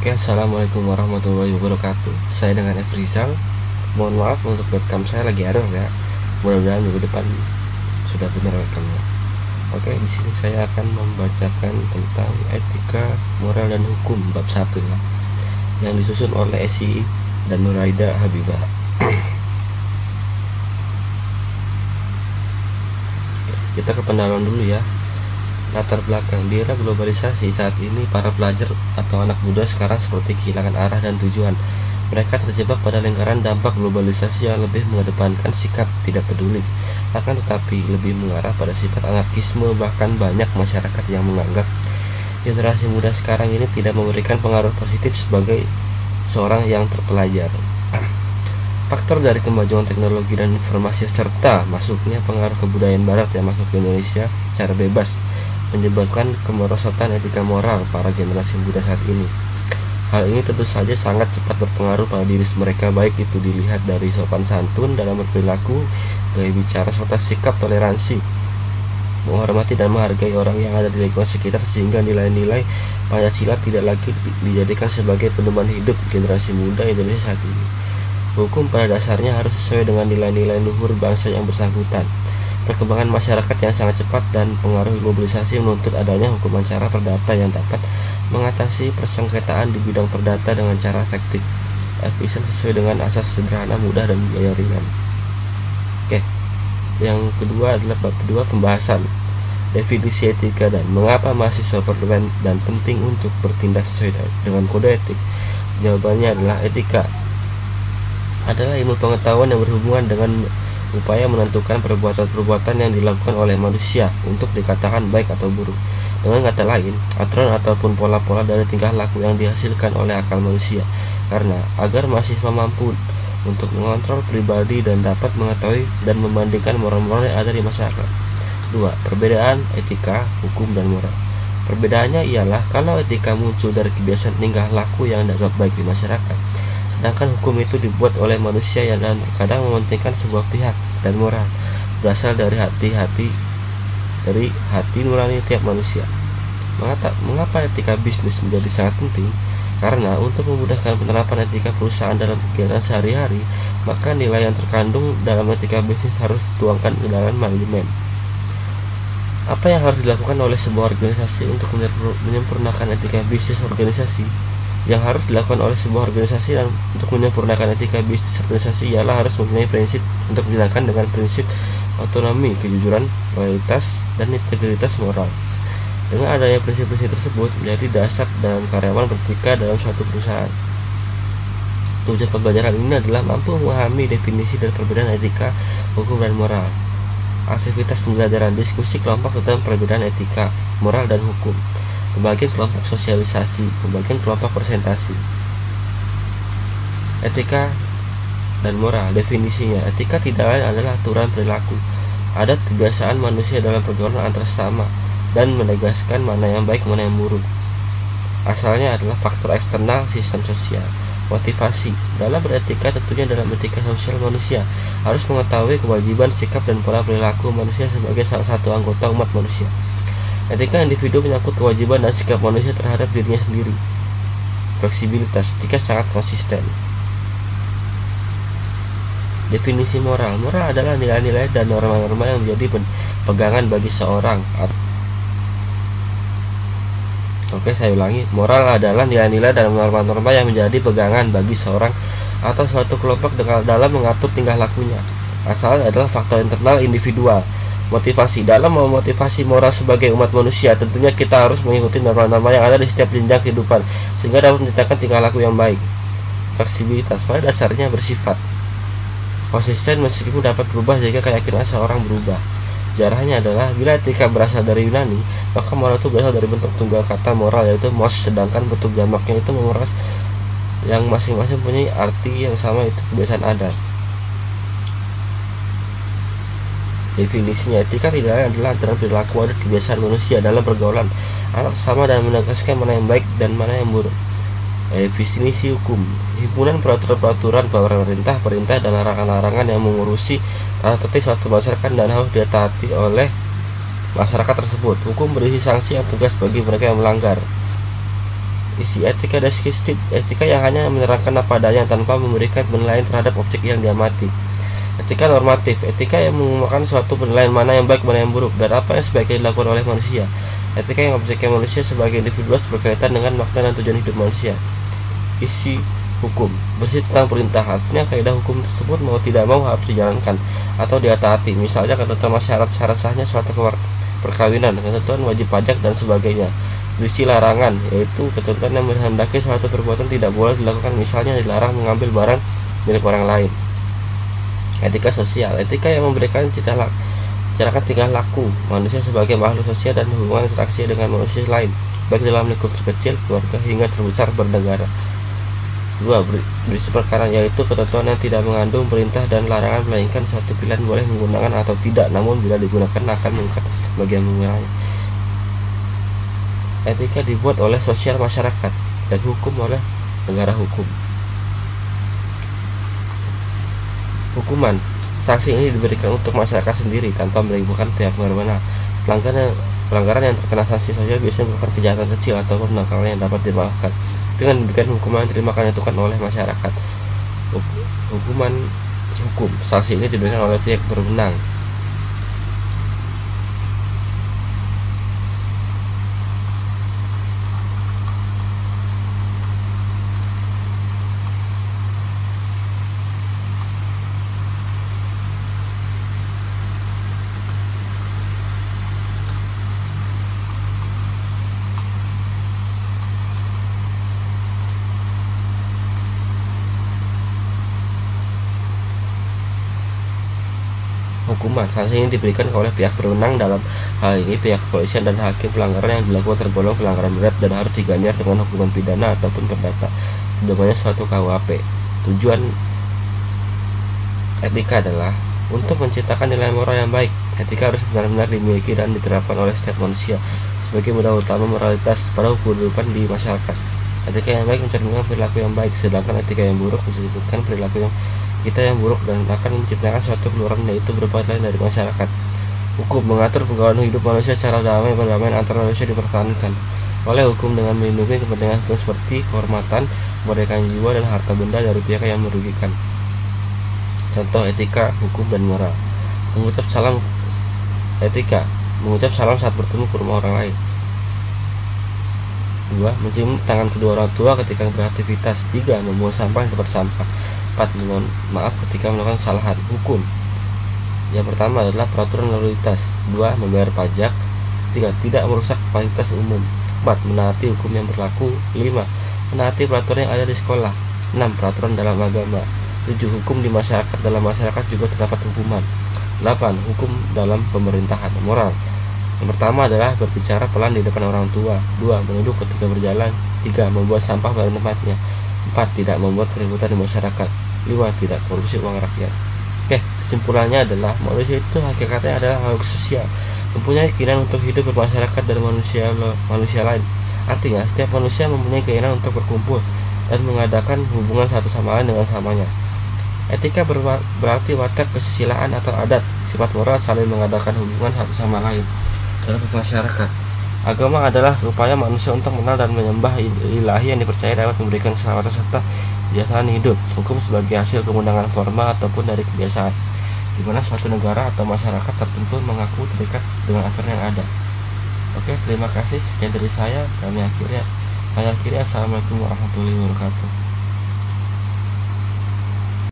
Oke, assalamualaikum warahmatullahi wabarakatuh. Saya dengan Efrizal. Mohon maaf untuk webcam saya lagi error ya. Mudah-mudahan minggu depan sudah benar webcamnya. Oke, di sini saya akan membacakan tentang etika, moral dan hukum bab 1 ya, yang disusun oleh SI dan Nuraida Habibah. Kita ke pendalaman dulu ya. Latar belakang. Di era globalisasi saat ini, para pelajar atau anak muda sekarang seperti kehilangan arah dan tujuan. Mereka terjebak pada lingkaran dampak globalisasi yang lebih mengedepankan sikap tidak peduli, akan tetapi lebih mengarah pada sifat anarkisme. Bahkan banyak masyarakat yang menganggap generasi muda sekarang ini tidak memberikan pengaruh positif sebagai seorang yang terpelajar. Faktor dari kemajuan teknologi dan informasi serta masuknya pengaruh kebudayaan barat yang masuk ke Indonesia secara bebas menyebabkan kemerosotan etika moral para generasi muda saat ini. Hal ini tentu saja sangat cepat berpengaruh pada diri mereka, baik itu dilihat dari sopan santun dalam berperilaku, gaya bicara, serta sikap toleransi, menghormati dan menghargai orang yang ada di lingkungan sekitar, sehingga nilai-nilai Pancasila tidak lagi dijadikan sebagai pedoman hidup generasi muda Indonesia saat ini. Hukum pada dasarnya harus sesuai dengan nilai-nilai luhur bangsa yang bersangkutan. Perkembangan masyarakat yang sangat cepat dan pengaruh globalisasi menuntut adanya hukum acara perdata yang dapat mengatasi persengketaan di bidang perdata dengan cara efektif, efisien, sesuai dengan asas sederhana, mudah, dan biaya ringan. Oke, yang kedua adalah bab kedua, pembahasan definisi etika dan mengapa mahasiswa perlu dan penting untuk bertindak sesuai dengan kode etik. Jawabannya adalah etika adalah ilmu pengetahuan yang berhubungan dengan upaya menentukan perbuatan-perbuatan yang dilakukan oleh manusia untuk dikatakan baik atau buruk. Dengan kata lain, aturan ataupun pola-pola dari tingkah laku yang dihasilkan oleh akal manusia. Karena agar mahasiswa mampu untuk mengontrol pribadi dan dapat mengetahui dan membandingkan moral-moral yang ada di masyarakat. 2. Perbedaan etika, hukum, dan moral. Perbedaannya ialah kalau etika muncul dari kebiasaan tingkah laku yang dianggap baik di masyarakat, sedangkan hukum itu dibuat oleh manusia yang terkadang mementingkan sebuah pihak, dan moral berasal dari hati nurani tiap manusia. Mengapa etika bisnis menjadi sangat penting? Karena untuk memudahkan penerapan etika perusahaan dalam kegiatan sehari-hari, maka nilai yang terkandung dalam etika bisnis harus dituangkan ke dalam manajemen. Apa yang harus dilakukan oleh sebuah organisasi untuk menyempurnakan etika bisnis organisasi? Yang harus dilakukan oleh sebuah organisasi dan untuk menyempurnakan etika bisnis organisasi ialah harus mempunyai prinsip untuk menjalankan dengan prinsip otonomi, kejujuran, loyalitas, dan integritas moral. Dengan adanya prinsip-prinsip tersebut menjadi dasar dalam karyawan bertika dalam suatu perusahaan. Tujuan pembelajaran ini adalah mampu memahami definisi dan perbedaan etika, hukum, dan moral. Aktivitas pembelajaran, diskusi kelompok tentang perbedaan etika, moral, dan hukum. Pembagian kelompok sosialisasi, pembagian kelompok presentasi. Etika dan moral. Definisinya, etika tidak lain adalah aturan perilaku, adat, kebiasaan manusia dalam pergaulan antar sesama, dan menegaskan mana yang baik, mana yang buruk. Asalnya adalah faktor eksternal sistem sosial. Motivasi. Dalam beretika, tentunya dalam etika sosial, manusia harus mengetahui kewajiban, sikap, dan pola perilaku manusia sebagai salah satu anggota umat manusia. Etika individu menyangkut kewajiban dan sikap manusia terhadap dirinya sendiri. Fleksibilitas. Etika sangat konsisten. Definisi moral. Moral adalah nilai-nilai dan norma-norma yang menjadi pegangan bagi seorang. Oke, saya ulangi. Moral adalah nilai-nilai dan norma-norma yang menjadi pegangan bagi seorang atau suatu kelompok dalam mengatur tingkah lakunya. Asalnya adalah faktor internal individual. Motivasi. Dalam memotivasi moral sebagai umat manusia, tentunya kita harus mengikuti norma-norma yang ada di setiap jenjang kehidupan sehingga dapat menciptakan tingkah laku yang baik. Fleksibilitas pada dasarnya bersifat konsisten meskipun dapat berubah jika keyakinan seorang berubah. Sejarahnya adalah bila etika berasal dari Yunani, maka moral itu berasal dari bentuk tunggal kata moral, yaitu mos, sedangkan bentuk jamaknya itu memoras yang masing-masing punya arti yang sama, itu kebiasaan adat. Definisinya, etika tidak lain adalah aturan perilaku, adat, kebiasaan manusia dalam pergaulan antar sesama dan menegaskan mana yang baik dan mana yang buruk. Definisi hukum. Himpunan peraturan-peraturan pemerintah, perintah, dan larangan-larangan yang mengurusi tata tertib suatu masyarakat dan harus ditaati oleh masyarakat tersebut. Hukum berisi sanksi yang tegas bagi mereka yang melanggar. Isi etika deskriptif, etika yang hanya menerangkan apa adanya tanpa memberikan penilaian terhadap objek yang diamati. Etika normatif, etika yang menggunakan suatu penilaian mana yang baik, mana yang buruk, dan apa yang sebaiknya dilakukan oleh manusia. Etika yang objeknya manusia sebagai individu berkaitan dengan makna dan tujuan hidup manusia. Isi hukum, bersih tentang perintah, artinya kaidah hukum tersebut mau tidak mau harus dijalankan atau ditaati, misalnya ketentuan syarat sahnya suatu perkawinan, ketentuan wajib pajak, dan sebagainya. Berisi larangan, yaitu ketentuan yang menghendaki suatu perbuatan tidak boleh dilakukan, misalnya dilarang mengambil barang milik orang lain. Etika sosial, etika yang memberikan cara tingkah laku manusia sebagai makhluk sosial dan hubungan interaksi dengan manusia lain, baik dalam lingkup terkecil, keluarga, hingga terbesar bernegara. 2. Berisi perkara, yaitu ketentuan yang tidak mengandung perintah dan larangan, melainkan satu pilihan boleh menggunakan atau tidak, namun bila digunakan akan mengangkat bagian mengurangnya. Etika dibuat oleh sosial masyarakat dan hukum oleh negara hukum. Hukuman, sanksi ini diberikan untuk masyarakat sendiri tanpa melibatkan pihak berwenang. Pelanggaran yang terkena sanksi sosial biasanya merupakan kejahatan kecil ataupun penangkalan yang dapat dimaafkan. Dengan demikian hukuman yang dimakan oleh masyarakat. Hukum, sanksi ini diberikan oleh pihak berwenang. Hukuman, sanksi ini diberikan oleh pihak berwenang, dalam hal ini pihak kepolisian dan hakim. Pelanggaran yang dilakukan tergolong pelanggaran berat dan harus diganjar dengan hukuman pidana ataupun perdata, namanya suatu KUHP. Tujuan etika adalah untuk menciptakan nilai moral yang baik. Etika harus benar-benar dimiliki dan diterapkan oleh setiap manusia sebagai modal utama moralitas pada kehidupan di masyarakat. Etika yang baik mencerminkan perilaku yang baik, sedangkan etika yang buruk mencerminkan perilaku kita yang buruk dan akan menciptakan suatu keluaran, yaitu berbuat lain dari masyarakat. Hukum mengatur pegawai hidup manusia secara damai. Perdamaian antar manusia dipertahankan oleh hukum dengan melindungi kepentingan hukum seperti kehormatan, kemerdekaan jiwa, dan harta benda dari pihak yang merugikan. Contoh etika, hukum, dan moral. Mengucap salam etika, mengucap salam saat bertemu ke rumah orang lain. 2. Mencium tangan kedua orang tua ketika beraktivitas. 3. Membuang sampah di tempat sampah. 4. Mohon maaf ketika melakukan kesalahan. Hukum yang pertama adalah peraturan lalu lintas. 2. Membayar pajak. 3. Tidak merusak fasilitas umum. 4. Menaati hukum yang berlaku. 5. Menaati peraturan yang ada di sekolah. 6. Peraturan dalam agama. 7. Hukum di masyarakat. Dalam masyarakat juga terdapat hukuman. 8. Hukum dalam pemerintahan. Moral yang pertama adalah berbicara pelan di depan orang tua. 2. Menunduk ketika berjalan. 3. Membuat sampah pada tempatnya. 4. Tidak membuat keributan di masyarakat. 5. Tidak korupsi uang rakyat. Oke, kesimpulannya adalah manusia itu hakikatnya adalah makhluk sosial, mempunyai keinginan untuk hidup bermasyarakat dan manusia lain. Artinya, setiap manusia mempunyai keinginan untuk berkumpul dan mengadakan hubungan satu sama lain dengan samanya. Etika berarti watak kesusilaan atau adat. Sifat moral saling mengadakan hubungan satu sama lain dalam masyarakat. Agama adalah upaya manusia untuk mengenal dan menyembah ilahi yang dipercaya dapat memberikan keselamatan serta kebiasaan hidup. Hukum sebagai hasil kemundangan formal ataupun dari kebiasaan, di mana suatu negara atau masyarakat tertentu mengaku terikat dengan aturan yang ada. Oke, terima kasih. Sekian dari saya. Saya akhiri. Assalamualaikum warahmatullahi wabarakatuh.